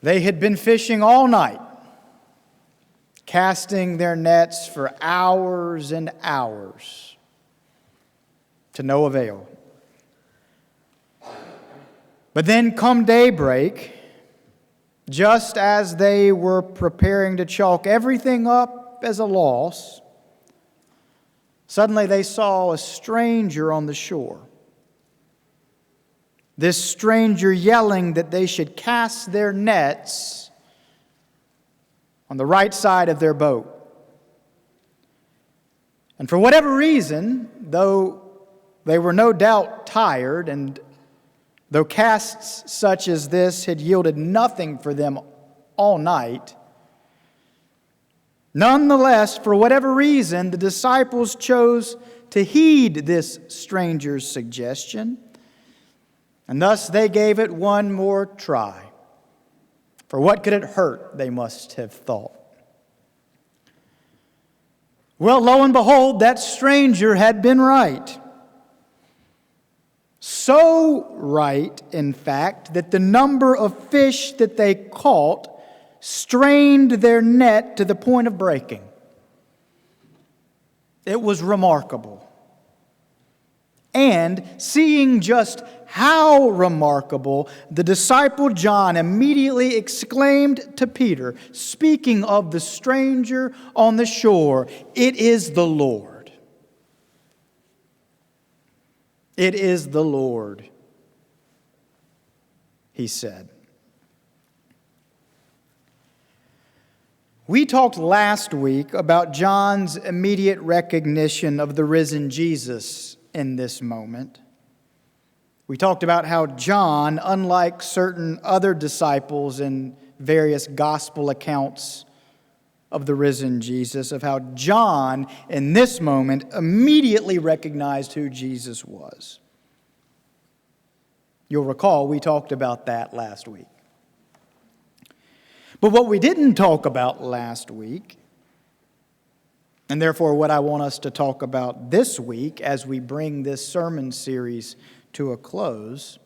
They had been fishing all night, casting their nets for hours and hours, to no avail. But then come daybreak, just as they were preparing to chalk everything up as a loss, suddenly they saw a stranger on the shore. This stranger yelling that they should cast their nets on the right side of their boat. And for whatever reason, though they were no doubt tired, and though casts such as this had yielded nothing for them all night, nonetheless, for whatever reason, the disciples chose to heed this stranger's suggestion, and thus they gave it one more try. For what could it hurt, they must have thought. Well, lo and behold, that stranger had been right. So right, in fact, that the number of fish that they caught strained their net to the point of breaking. It was remarkable. And seeing just how remarkable, the disciple John immediately exclaimed to Peter, speaking of the stranger on the shore, "It is the Lord." "It is the Lord," he said. We talked last week about John's immediate recognition of the risen Jesus in this moment. We talked about how John, unlike certain other disciples in various gospel accounts of the risen Jesus, of how John, in this moment, immediately recognized who Jesus was. You'll recall we talked about that last week. But what we didn't talk about last week, and therefore what I want us to talk about this week as we bring this sermon series to a close,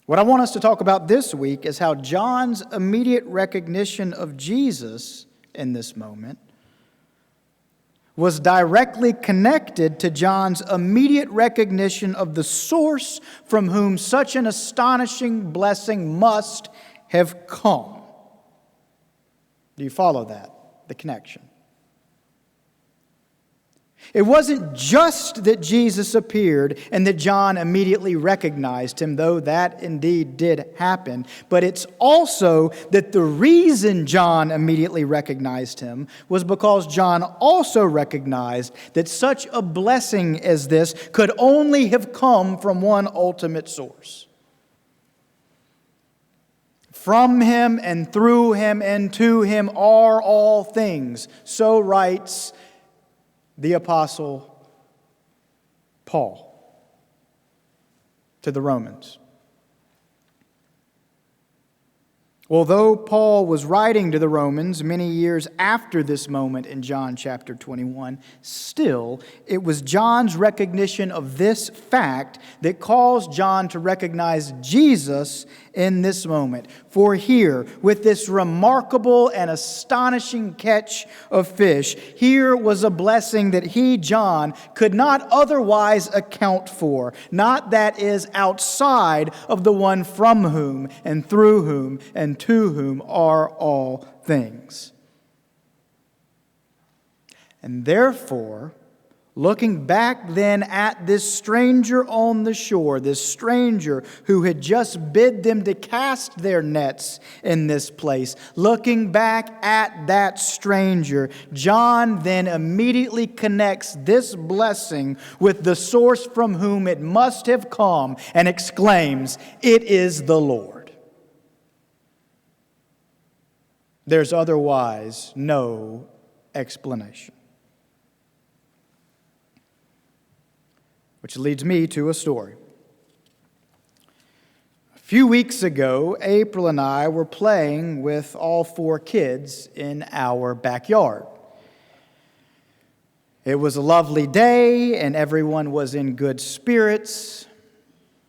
what I want us to talk about this week is how John's immediate recognition of Jesus in this moment was directly connected to John's immediate recognition of the source from whom such an astonishing blessing must have come. Do you follow that? The connection. It wasn't just that Jesus appeared and that John immediately recognized him, though that indeed did happen, but it's also that the reason John immediately recognized him was because John also recognized that such a blessing as this could only have come from one ultimate source. From him and through him and to him are all things. So writes the Apostle Paul to the Romans. Although Paul was writing to the Romans many years after this moment in John chapter 21, still, it was John's recognition of this fact that caused John to recognize Jesus in this moment. For here, with this remarkable and astonishing catch of fish, here was a blessing that he, John, could not otherwise account for, not that is outside of the one from whom and through whom and to whom are all things. And therefore, looking back then at this stranger on the shore, this stranger who had just bid them to cast their nets in this place, looking back at that stranger, John then immediately connects this blessing with the source from whom it must have come and exclaims, "It is the Lord." There's otherwise no explanation. Which leads me to a story. A few weeks ago, April and I were playing with all 4 kids in our backyard. It was a lovely day, and everyone was in good spirits.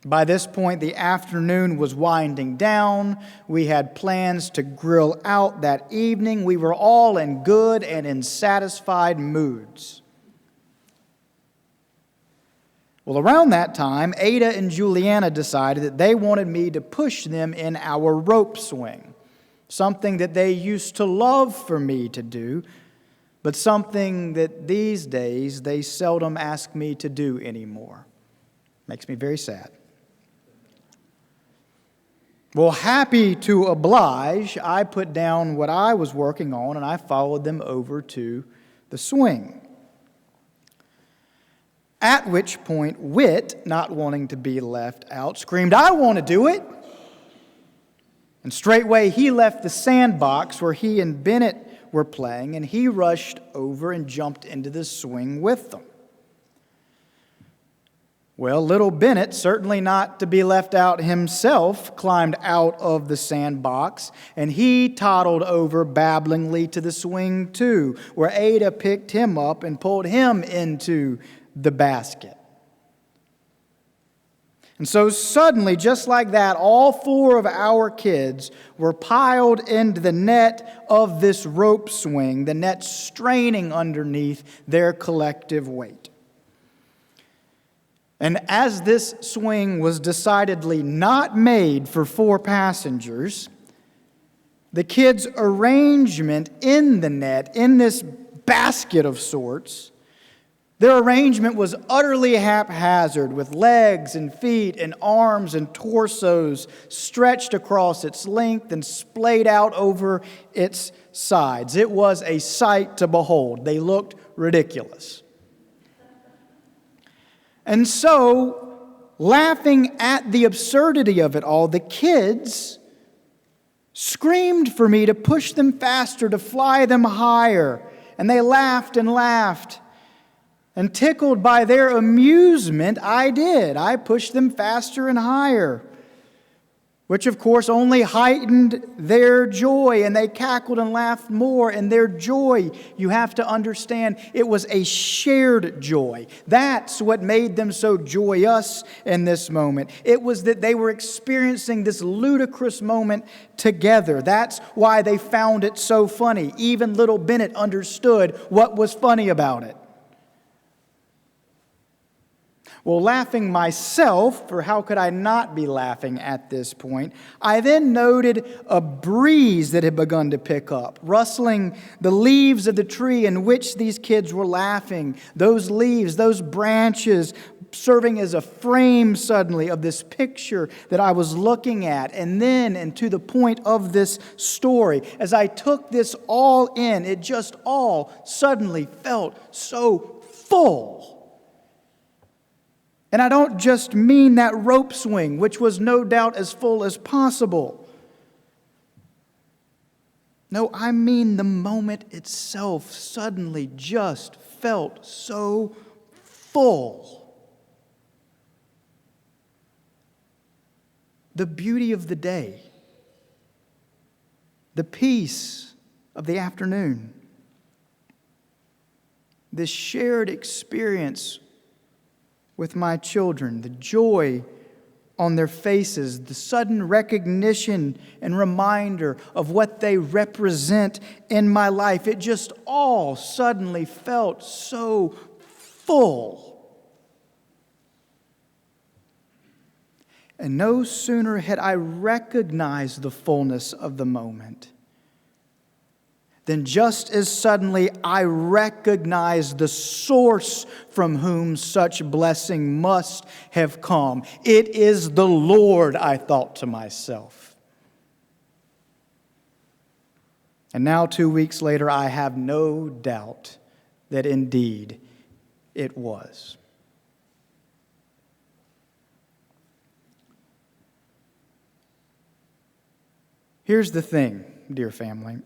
By this point, the afternoon was winding down. We had plans to grill out that evening. We were all in good and in satisfied moods. Well, around that time, Ada and Juliana decided that they wanted me to push them in our rope swing, something that they used to love for me to do, but something that these days they seldom ask me to do anymore. Makes me very sad. Well, happy to oblige, I put down what I was working on and I followed them over to the swing. At which point, Whit, not wanting to be left out, screamed, "I want to do it!" And straightway he left the sandbox where he and Bennett were playing, and he rushed over and jumped into the swing with them. Well, little Bennett, certainly not to be left out himself, climbed out of the sandbox, and he toddled over babblingly to the swing too, where Ada picked him up and pulled him into the basket. And so suddenly, just like that, all four of our kids were piled into the net of this rope swing, the net straining underneath their collective weight. And as this swing was decidedly not made for four passengers, the kids' arrangement in the net, in this basket of sorts, their arrangement was utterly haphazard, with legs and feet and arms and torsos stretched across its length and splayed out over its sides. It was a sight to behold. They looked ridiculous. And so, laughing at the absurdity of it all, the kids screamed for me to push them faster, to fly them higher. And they laughed and laughed. And tickled by their amusement, I did. I pushed them faster and higher, which of course only heightened their joy, and they cackled and laughed more. And their joy, you have to understand, it was a shared joy. That's what made them so joyous in this moment. It was that they were experiencing this ludicrous moment together. That's why they found it so funny. Even little Bennett understood what was funny about it. Well, laughing myself, for how could I not be laughing at this point, I then noted a breeze that had begun to pick up, rustling the leaves of the tree in which these kids were laughing. Those leaves, those branches, serving as a frame suddenly of this picture that I was looking at. And then, and to the point of this story, as I took this all in, it just all suddenly felt so full. And I don't just mean that rope swing, which was no doubt as full as possible. No, I mean the moment itself suddenly just felt so full. The beauty of the day, the peace of the afternoon, this shared experience with my children, the joy on their faces, the sudden recognition and reminder of what they represent in my life. It just all suddenly felt so full. And no sooner had I recognized the fullness of the moment then just as suddenly I recognized the source from whom such blessing must have come. It is the Lord, I thought to myself. And now 2 weeks later, I have no doubt that indeed it was. Here's the thing, dear family.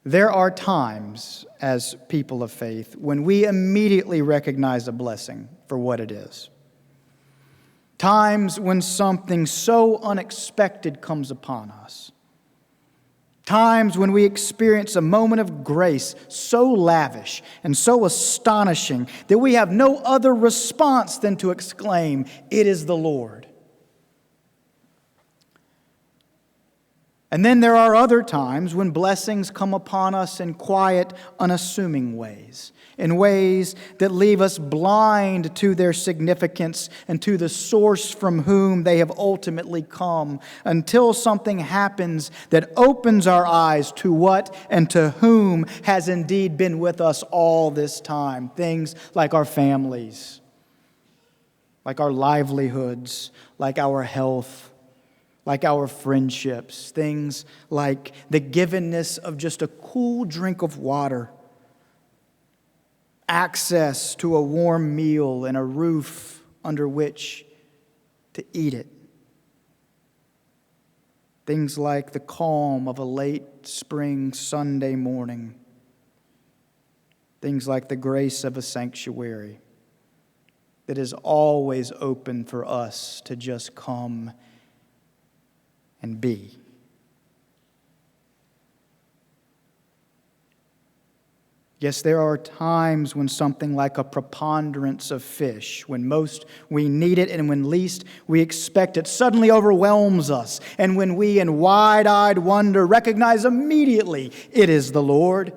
There are times as people of faith when we immediately recognize a blessing for what it is. Times when something so unexpected comes upon us. Times when we experience a moment of grace so lavish and so astonishing that we have no other response than to exclaim, "It is the Lord." And then there are other times when blessings come upon us in quiet, unassuming ways, in ways that leave us blind to their significance and to the source from whom they have ultimately come, until something happens that opens our eyes to what and to whom has indeed been with us all this time. Things like our families, like our livelihoods, like our health, like our friendships, things like the givenness of just a cool drink of water, access to a warm meal and a roof under which to eat it. Things like the calm of a late spring Sunday morning. Things like the grace of a sanctuary that is always open for us to just come and be. Yes, there are times when something like a preponderance of fish, when most we need it and when least we expect it, suddenly overwhelms us, and when we in wide-eyed wonder recognize immediately it is the Lord.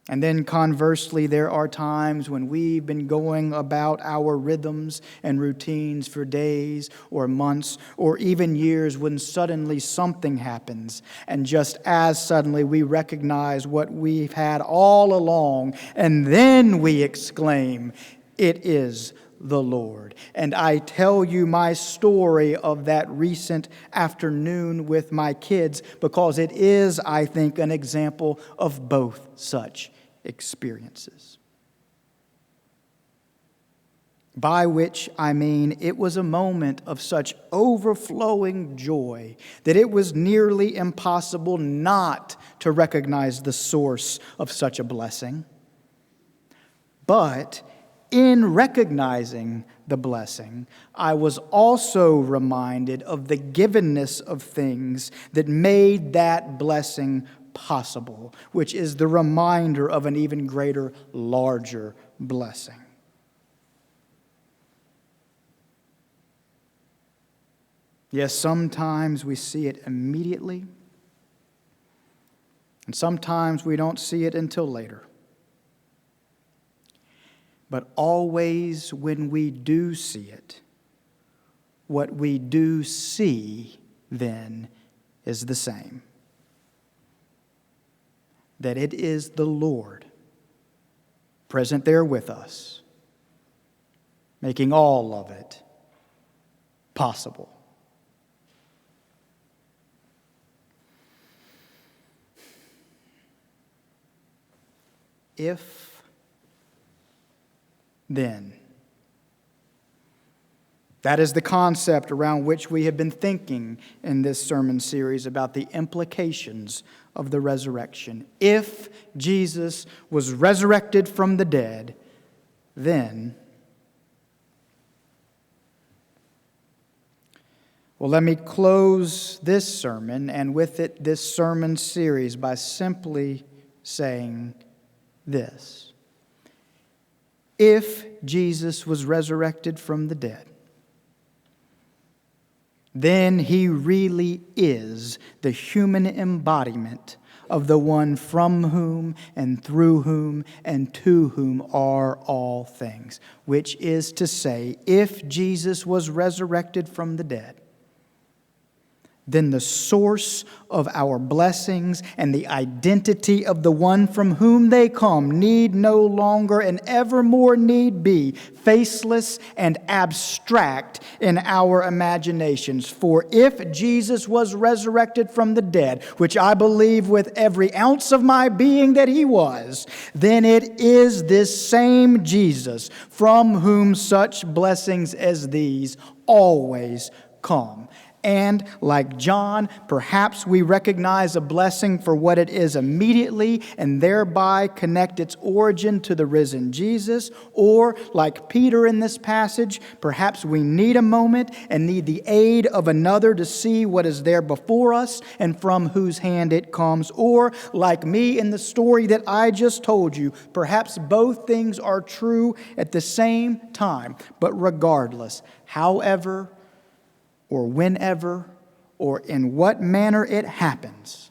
And then conversely, there are times when we've been going about our rhythms and routines for days or months or even years, when suddenly something happens, and just as suddenly we recognize what we've had all along, and then we exclaim, "It is the Lord." And I tell you my story of that recent afternoon with my kids because it is, I think, an example of both such experiences. By which I mean it was a moment of such overflowing joy that it was nearly impossible not to recognize the source of such a blessing. But in recognizing the blessing, I was also reminded of the givenness of things that made that blessing possible, which is the reminder of an even greater, larger blessing. Yes, sometimes we see it immediately, and sometimes we don't see it until later. But always when we do see it, what we do see then is the same. That it is the Lord present there with us, making all of it possible. If then, that is the concept around which we have been thinking in this sermon series about the implications of the resurrection. If Jesus was resurrected from the dead, then, well, let me close this sermon and with it this sermon series by simply saying this. If Jesus was resurrected from the dead, then he really is the human embodiment of the one from whom and through whom and to whom are all things. Which is to say, if Jesus was resurrected from the dead, then the source of our blessings and the identity of the one from whom they come need no longer and evermore need be faceless and abstract in our imaginations. For if Jesus was resurrected from the dead, which I believe with every ounce of my being that he was, then it is this same Jesus from whom such blessings as these always come. And like John, perhaps we recognize a blessing for what it is immediately and thereby connect its origin to the risen Jesus. Or like Peter in this passage, perhaps we need a moment and need the aid of another to see what is there before us and from whose hand it comes. Or like me in the story that I just told you, perhaps both things are true at the same time. But regardless, however, or whenever, or in what manner it happens,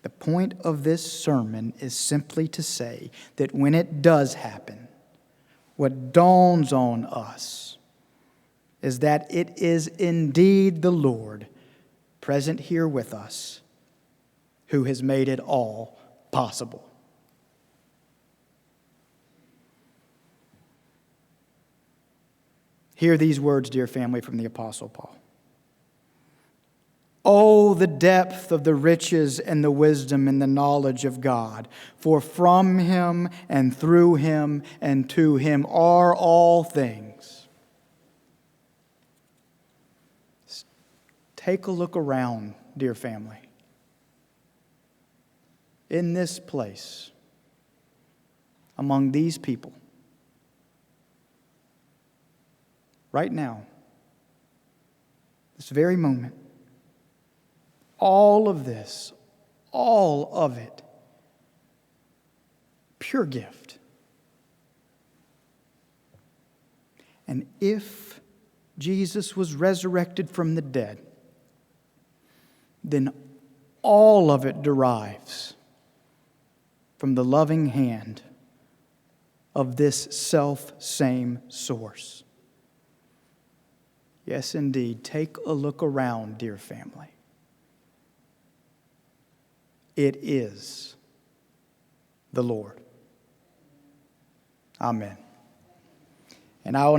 the point of this sermon is simply to say that when it does happen, what dawns on us is that it is indeed the Lord present here with us who has made it all possible. Hear these words, dear family, from the Apostle Paul. Oh, the depth of the riches and the wisdom and the knowledge of God. For from him and through him and to him are all things. Take a look around, dear family. In this place, among these people, right now, this very moment, all of this, all of it, pure gift. And if Jesus was resurrected from the dead, then all of it derives from the loving hand of this self-same source. Yes, indeed. Take a look around, dear family. It is the Lord. Amen. And I will